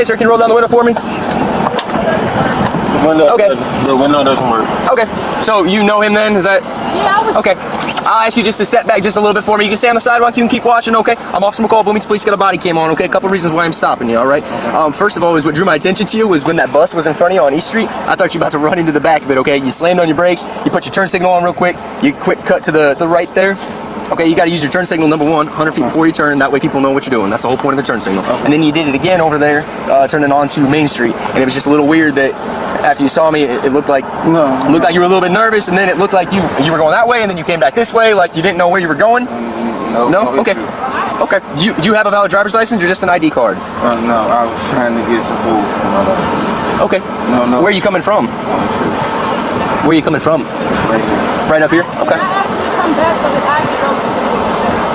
Hey, sir, can you roll down the window for me? The window doesn't work. Okay. So you know him then? Is that? Yeah, I was. Okay. I'll ask you just to step back just a little bit for me. You can stay on the sidewalk. You can keep watching, okay? I'm Officer McCall, Bloomington Police, got a body cam on, okay? A couple reasons why I'm stopping you, all right? First of all, is what drew my attention to you was when that bus was in front of you on East Street. I thought you were about to run into the back of it, okay? You slammed on your brakes. You put your turn signal on real quick. You quick cut to the right there. Okay, you got to use your turn signal, number one, 100 feet before you turn. That way people know what you're doing. That's the whole point of the turn signal. And then you did it again over there, turning onto Main Street. And it was just a little weird that after you saw me, it looked like you were a little bit nervous, and then it looked like you were going that way, and then you came back this way, like you didn't know where you were going. No? Okay. Okay. Do you have a valid driver's license or just an ID card? No, I was trying to get to food from my dad. Okay. No. Where are you coming from? Where are you coming from? Right here. Right up here? Okay.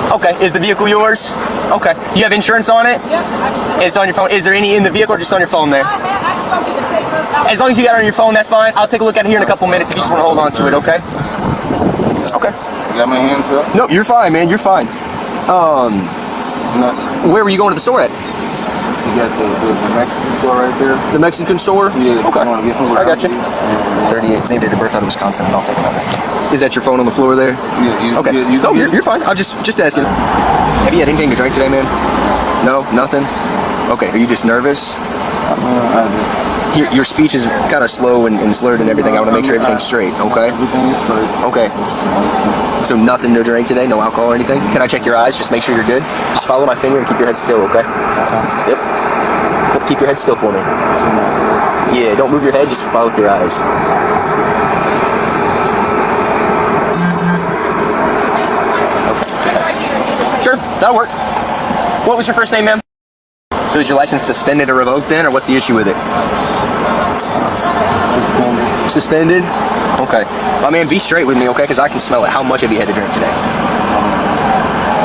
Okay, is the vehicle yours? Okay. You have insurance on it? Yeah. It's on your phone. Is there any in the vehicle or just on your phone there? As long as you got it on your phone, that's fine. I'll take a look at it here in a couple minutes if you just want to hold on to it, okay? Okay. You got my hands up? No, you're fine, man. You're fine. Where were you going to the store at? You got the Mexican store right there? The Mexican store? Yeah. Okay. I got you. 38. Maybe the birth out of Wisconsin. I'll take another. Is that your phone on the floor there? Yeah. Okay. No, you're fine. I'll just asking. Have you had anything to drink today, man? No? Nothing? Okay. Are you just nervous? Your speech is kind of slow and slurred and everything. I want to make sure everything's straight, okay? Everything is straight. Okay. So nothing to drink today? No alcohol or anything? Can I check your eyes? Just make sure you're good? Just follow my finger and keep your head still, okay? Yep. Keep your head still for me. Yeah, don't move your head, just follow with your eyes. Okay. Sure, that'll work. What was your first name, ma'am? So is your license suspended or revoked then, or what's the issue with it? Suspended? Okay. My man, be straight with me, okay? Because I can smell it. How much have you had to drink today?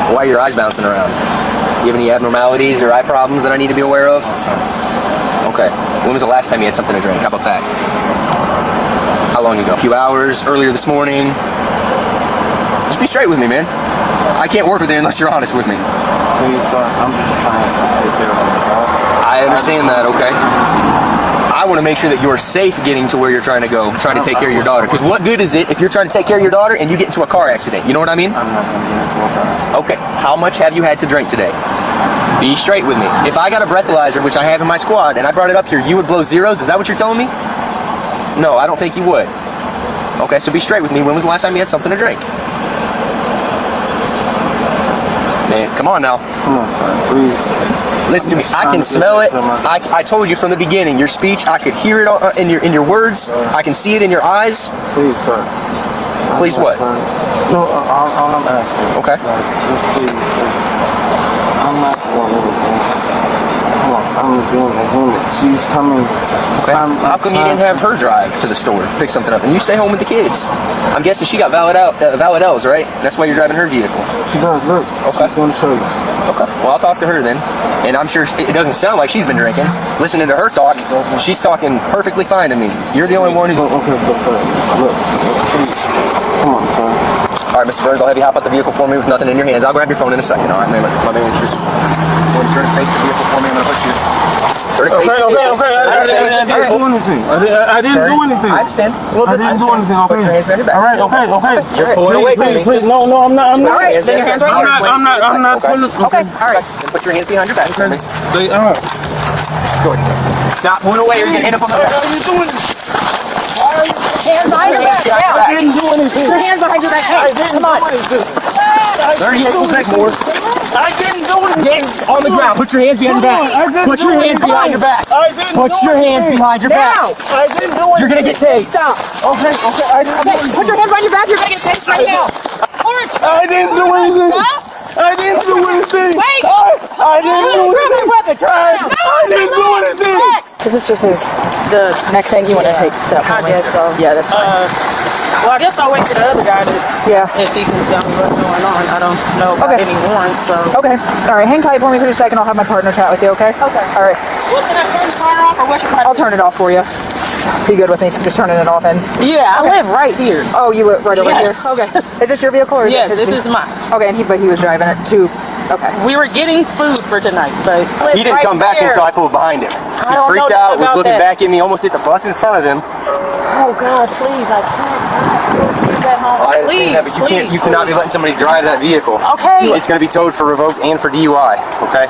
Why are your eyes bouncing around? Do you have any abnormalities or eye problems that I need to be aware of? Okay. When was the last time you had something to drink? How about that? How long ago? A few hours? Earlier this morning? Just be straight with me, man. I can't work with you unless you're honest with me. Please, sir, I'm just trying to take care of my dog. I understand that, okay? I want to make sure that you're safe getting to where you're trying to go, trying to take care of your daughter. Because what good is it if you're trying to take care of your daughter and you get into a car accident? You know what I mean? I'm not going to get into a car accident. Okay. How much have you had to drink today? Be straight with me. If I got a breathalyzer, which I have in my squad, and I brought it up here, you would blow zeros? Is that what you're telling me? No, I don't think you would. Okay, so be straight with me. When was the last time you had something to drink? Man, come on now. Come on, son, please. Listen to me. I can smell it. I told you from the beginning. Your speech, I could hear it in your words. I can see it in your eyes. Please, sir. Please what? No, all I'm asking. Okay. Just please, I'm not doing anything. Come on, I'm doing a human. She's coming. Okay. How come you didn't have her drive to the store, pick something up, and you stay home with the kids? I'm guessing she got valid L's, right? That's why you're driving her vehicle. She does, look. Okay. She's going to show you. Okay. Well, I'll talk to her then. And I'm sure it doesn't sound like she's been drinking. Listening to her talk, she's talking perfectly fine to me. You're the only one who... Okay, so, sir, look, please. Come on, son. All right, Mr. Burns, I'll have you hop out the vehicle for me with nothing in your hands. I'll grab your phone in a second, all right, man? My man, just go and turn and face the vehicle for me. I'm going to put you... Okay. I didn't do anything. I didn't do anything. I understand. Well, I didn't do anything, okay? Put your hands behind your back. All right, okay. You're pulling away from me. Please, no, I'm not. All right, then your hands right here. I'm not pulling. Okay, all right. Then put your hands behind your back for me. All right. Good. Stop moving away or you're going to end up on the back. What are you doing? Hands behind your back. I didn't do anything. Put your hands behind your back. Hey, come on. 30 seconds more. I didn't do anything. Get on the ground. Put your hands behind your back. Put your hands behind your back. Put your hands behind your back. I didn't do anything. You're going to get tased. Stop. Okay. I didn't do anything. Put your hands behind your back. You're going to get tased right now. Orange. I didn't do anything. I didn't do anything. Wait. I didn't do anything. I didn't do anything. Is this just the next thing you want to take? I guess so. Yeah, that's fine. Well, I guess I'll wait for the other guy to, Yeah. if he can tell me what's going on. I don't know about any warrants, so. Okay. All right. Hang tight for me for a second. I'll have my partner chat with you, okay? Okay. All right. Well, can I turn the car off or what should I do? I'll turn it off for you. Be good with me. Just turning it off and... Yeah, I live right here. Oh, you live right over Yes. here? Okay. Is this your vehicle or is Yes, it his this is mine. Okay, but he was driving it to Okay. We were getting food for tonight, but He didn't come back until I pulled behind him. He don't freaked know out, was about looking that. back at me, almost hit the bus in front of him. oh God, please, I can't. Please, at home. I Please, understand that, but you cannot be letting somebody drive that vehicle. Okay. It's going to be towed for revoked and for DUI. Okay.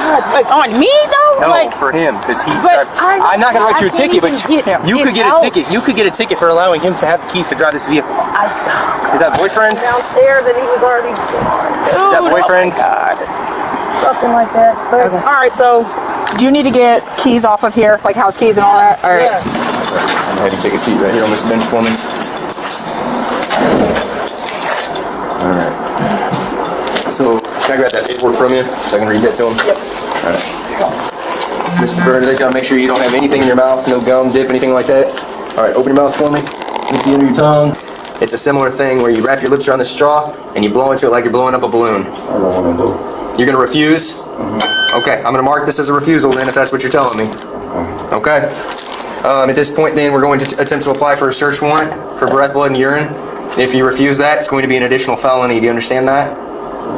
God, like, on me though? No, like, for him, because he's. But I'm not going to write you a I can't ticket, but even you could get out. a ticket. You could get a ticket for allowing him to have the keys to drive this vehicle. Is that boyfriend? downstairs and he was already. Is that boyfriend? Oh my God. Something like that. But, Okay. all right, so Do you need to get keys off of here, like house keys and all that? All right. yeah. I'm going to have you take a seat right here on this bench for me. Alright. So, can I grab that paperwork from you so I can read that to him? Yep. Alright. Mr. Burns, I gotta make sure you don't have anything in your mouth, no gum, dip, anything like that. Alright, open your mouth for me. Let me see under your tongue. It's a similar thing where you wrap your lips around the straw and you blow into it like you're blowing up a balloon. I don't want to do it. You're gonna refuse? Okay, I'm gonna mark this as a refusal then if that's what you're telling me. Okay. At this point then, we're going to attempt to apply for a search warrant for breath, blood, and urine. If you refuse that, it's going to be an additional felony. Do you understand that?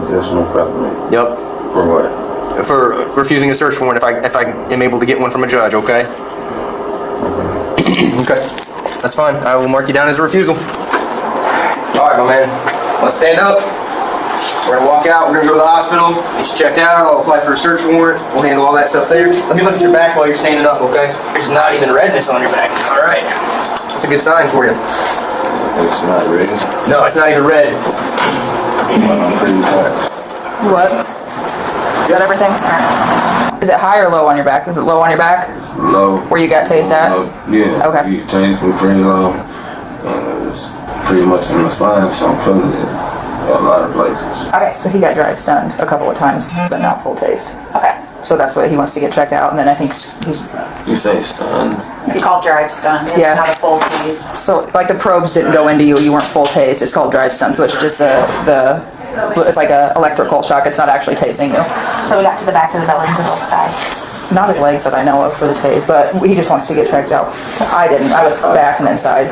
Additional felony. Yep. For what? For refusing a search warrant if I am able to get one from a judge, okay? Okay. That's fine. I will mark you down as a refusal. Alright, my man. Let's stand up. We're gonna walk out, we're gonna go to the hospital, get you checked out, I'll apply for a search warrant, we'll handle all that stuff there. Let me look at your back while you're standing up, okay? There's not even redness on your back. Alright. That's a good sign for you. It's not red. No, it's not even red. I'm pretty bad. What? Is that everything? All right. Is it high or low on your back? Is it low on your back? Low. Where you got tased at? Yeah. Okay. You tased me pretty low. And it's pretty much in my spine, so I'm feeling it a lot of places. Okay, so he got dry stunned a couple of times, but not full taste. Okay, so that's what he wants to get checked out, and then I think he's You say stunned. It's called drive stun. It's Yeah. not a full tease. so like the probes didn't go into you. You weren't full taste. It's called drive stun, so it's just it's like a electrical shock. It's not actually tasing you. So we got to the back of the belly to both thighs. Not his legs that I know of for the tase, but he just wants to get checked out. I didn't. I was back and inside.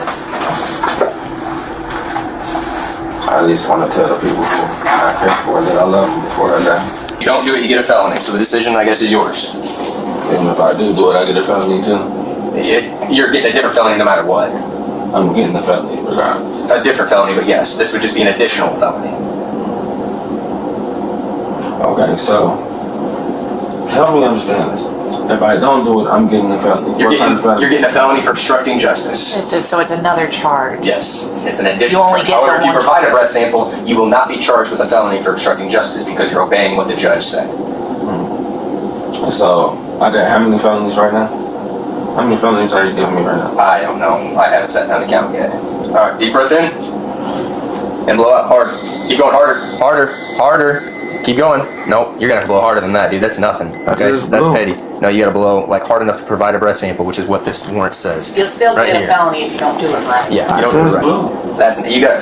I at least want to tell the people who I care for that I love them before I die. You don't do it, you get a felony, so the decision, I guess, is yours. And if I do it, I get a felony too. You're getting a different felony no matter what. I'm getting a felony regardless. A different felony, but yes, this would just be an additional felony. Okay, so help me understand this. If I don't do it, I'm getting a felony. You're What kind of felony? getting a felony for obstructing justice. So it's another charge. Yes, it's an additional You only charge. get the However, if you one provide a breath sample, you will not be charged with a felony for obstructing justice because you're obeying what the judge said. So I got how many felonies right now? How many felonies are you giving me right now? I don't know. I haven't sat down to count yet. All right, deep breath in and blow out hard. Keep going harder, harder, harder. Keep going. Nope, you're gonna have to blow harder than that, dude. That's nothing. Okay, Just that's blow. petty. No, you gotta blow like hard enough to provide a breath sample, which is what this warrant says. You'll still Right get here. a felony if you don't do it right. Yeah, you don't do it Just right. blow. That's you got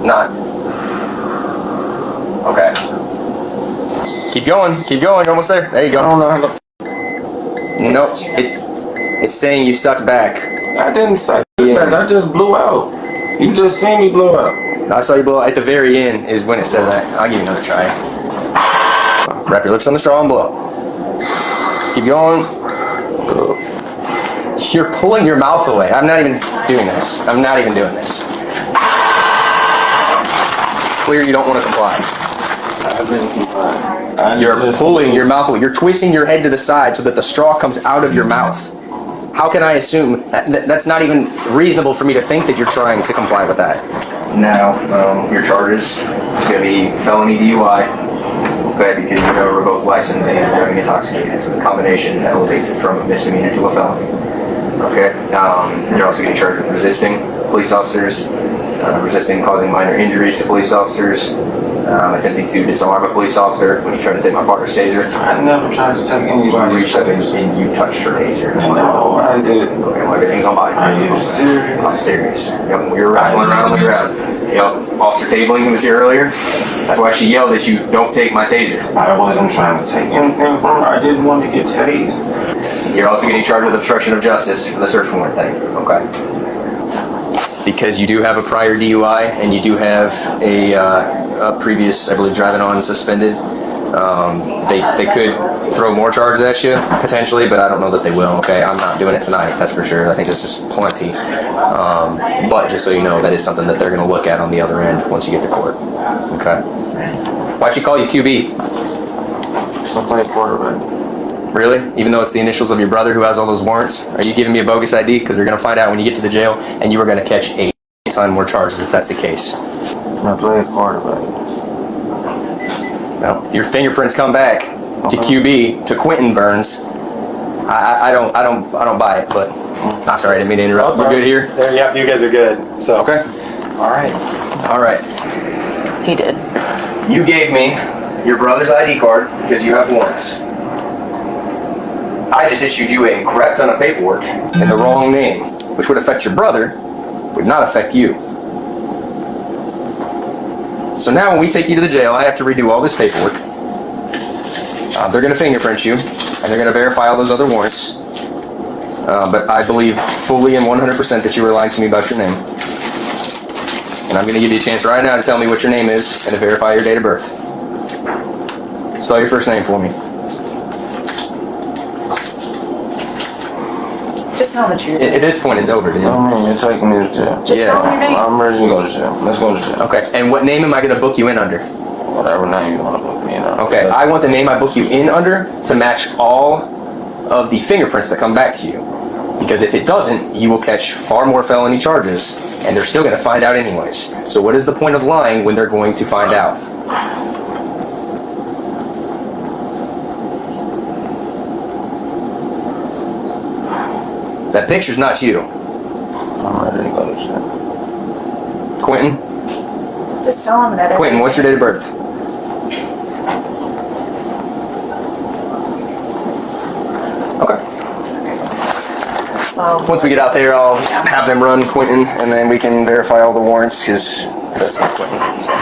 not. Okay. Keep going. Keep going. You're almost there. There you I go. don't know how to. Nope. It's saying you sucked back. I didn't say Yeah. that. I just blew out. You just seen me blow out. I saw you blow at the very end is when it said that. I'll give you another try. Wrap your lips on the straw and blow. Keep going. You're pulling your mouth away. I'm not even doing this. I'm not even doing this. Clear you don't want to comply. I've been complying. You're pulling your mouth away. You're twisting your head to the side so that the straw comes out of your mouth. How can I assume that's not even reasonable for me to think that you're trying to comply with that? Now, your charges is going to be felony DUI, okay, because you have a revoked license and driving intoxicated. So the combination elevates it from a misdemeanor to a felony. Okay. You're also getting charged with resisting police officers, resisting causing minor injuries to police officers, attempting to disarm a police officer when you try to take my partner's taser. I never tried to take anybody's Reached up taser. and you touched her taser. No, I didn't. Okay, well, everything's on body. Are you serious? I'm serious. Yep, we were wrestling around on the ground. Yep, Officer Tabling was here earlier. That's why she yelled at you, don't take my taser. I wasn't trying to take anything from her. I didn't want to get tased. You're also getting charged with obstruction of justice for the search warrant thing, okay? because you do have a prior DUI and you do have a previous, I believe, driving on suspended. They could throw more charges at you potentially, but I don't know that they will. Okay, I'm not doing it tonight, that's for sure. I think this is plenty. But just so you know, that is something that they're going to look at on the other end once you get to court. Okay. Why'd she call you QB? Still play quarterback. Really? Even though it's the initials of your brother who has all those warrants? Are you giving me a bogus ID? Because they're going to find out when you get to the jail, and you are going to catch a ton more charges if that's the case. I play quarterback. Well, if your fingerprints come back to QB, to Quentin Burns, I don't buy it, but I'm sorry, I didn't mean to interrupt. We're good here? Yep, you guys are good. So Okay. All right. He did. You gave me your brother's ID card because you have warrants. I just issued you a crap ton of paperwork in the wrong name, which would affect your brother, would not affect you. So now when we take you to the jail, I have to redo all this paperwork. They're going to fingerprint you, and they're going to verify all those other warrants. But I believe fully and 100% that you were lying to me about your name. And I'm going to give you a chance right now to tell me what your name is and to verify your date of birth. Spell your first name for me. Just tell the truth. At this point, it's over, dude. I mean, you're taking me to jail. Just tell them your name. I'm ready to go to jail. Let's go to jail. Okay, and what name am I going to book you in under? Whatever name you want to book me in on. Okay, I want the name I book you in under to match all of the fingerprints that come back to you. Because if it doesn't, you will catch far more felony charges, and they're still going to find out anyways. So what is the point of lying when they're going to find out? That picture's not you. I'm ready to go to jail. Quentin? Just tell them that. Quentin, what's your date of birth? Okay. Once we get out there, I'll have them run Quentin, and then we can verify all the warrants, because that's not Quentin. So.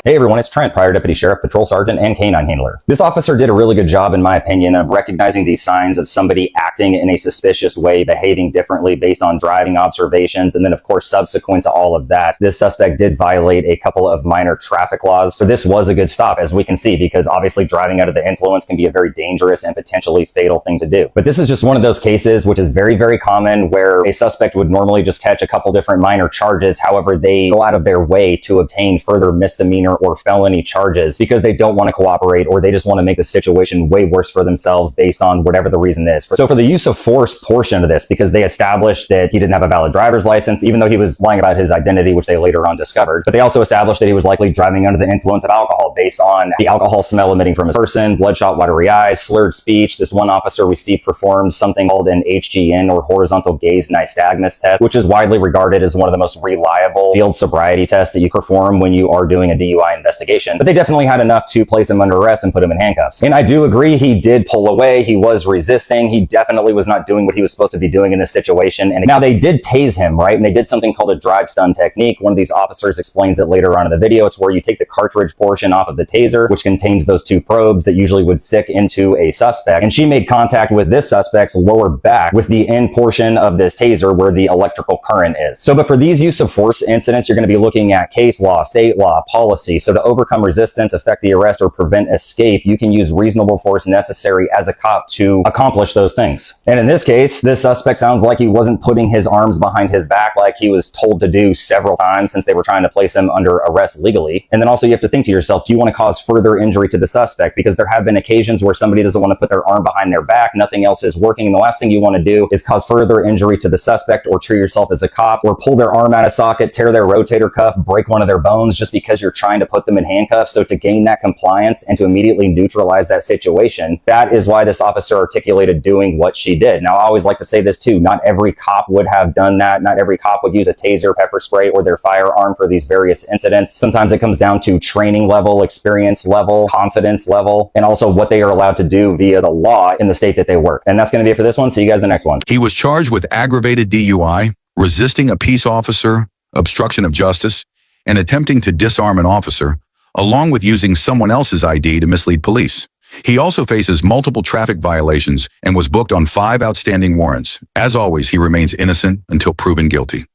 Hey everyone, it's Trent, Prior Deputy Sheriff, Patrol Sergeant, and Canine Handler. This officer did a really good job, in my opinion, of recognizing these signs of somebody acting in a suspicious way, behaving differently based on driving observations, and then of course subsequent to all of that, this suspect did violate a couple of minor traffic laws. So this was a good stop, as we can see, because obviously driving under the influence can be a very dangerous and potentially fatal thing to do. But this is just one of those cases which is very, very common, where a suspect would normally just catch a couple different minor charges. However, they go out of their way to obtain further misdemeanor or felony charges because they don't want to cooperate, or they just want to make the situation way worse for themselves based on whatever the reason is. So for the use of force portion of this, because they established that he didn't have a valid driver's license, even though he was lying about his identity, which they later on discovered, but they also established that he was likely driving under the influence of alcohol based on the alcohol smell emitting from his person, bloodshot, watery eyes, slurred speech. This one officer we see performed something called an HGN, or horizontal gaze nystagmus test, which is widely regarded as one of the most reliable field sobriety tests that you perform when you are doing a DUI investigation. But they definitely had enough to place him under arrest and put him in handcuffs. And I do agree, he did pull away. He was resisting. He definitely was not doing what he was supposed to be doing in this situation. And now they did tase him, right? And they did something called a drive stun technique. One of these officers explains it later on in the video. It's where you take the cartridge portion off of the taser, which contains those two probes that usually would stick into a suspect. And she made contact with this suspect's lower back with the end portion of this taser where the electrical current is. So, but for these use of force incidents, you're going to be looking at case law, state law, policy. So to overcome resistance, affect the arrest, or prevent escape, you can use reasonable force necessary as a cop to accomplish those things. And in this case, this suspect sounds like he wasn't putting his arms behind his back like he was told to do several times since they were trying to place him under arrest legally. And then also you have to think to yourself, do you want to cause further injury to the suspect? Because there have been occasions where somebody doesn't want to put their arm behind their back, nothing else is working, and the last thing you want to do is cause further injury to the suspect or to yourself as a cop, or pull their arm out of socket, tear their rotator cuff, break one of their bones just because you're trying to put them in handcuffs. So to gain that compliance and to immediately neutralize that situation, that is why this officer articulated doing what she did. Now, I always like to say this too, not every cop would have done that. Not every cop would use a taser, pepper spray, or their firearm for these various incidents. Sometimes it comes down to training level, experience level, confidence level, and also what they are allowed to do via the law in the state that they work. And that's going to be it for this one. See you guys in the next one. He was charged with aggravated DUI, resisting a peace officer, obstruction of justice, and attempting to disarm an officer, along with using someone else's ID to mislead police. He also faces multiple traffic violations and was booked on 5 outstanding warrants. As always, he remains innocent until proven guilty.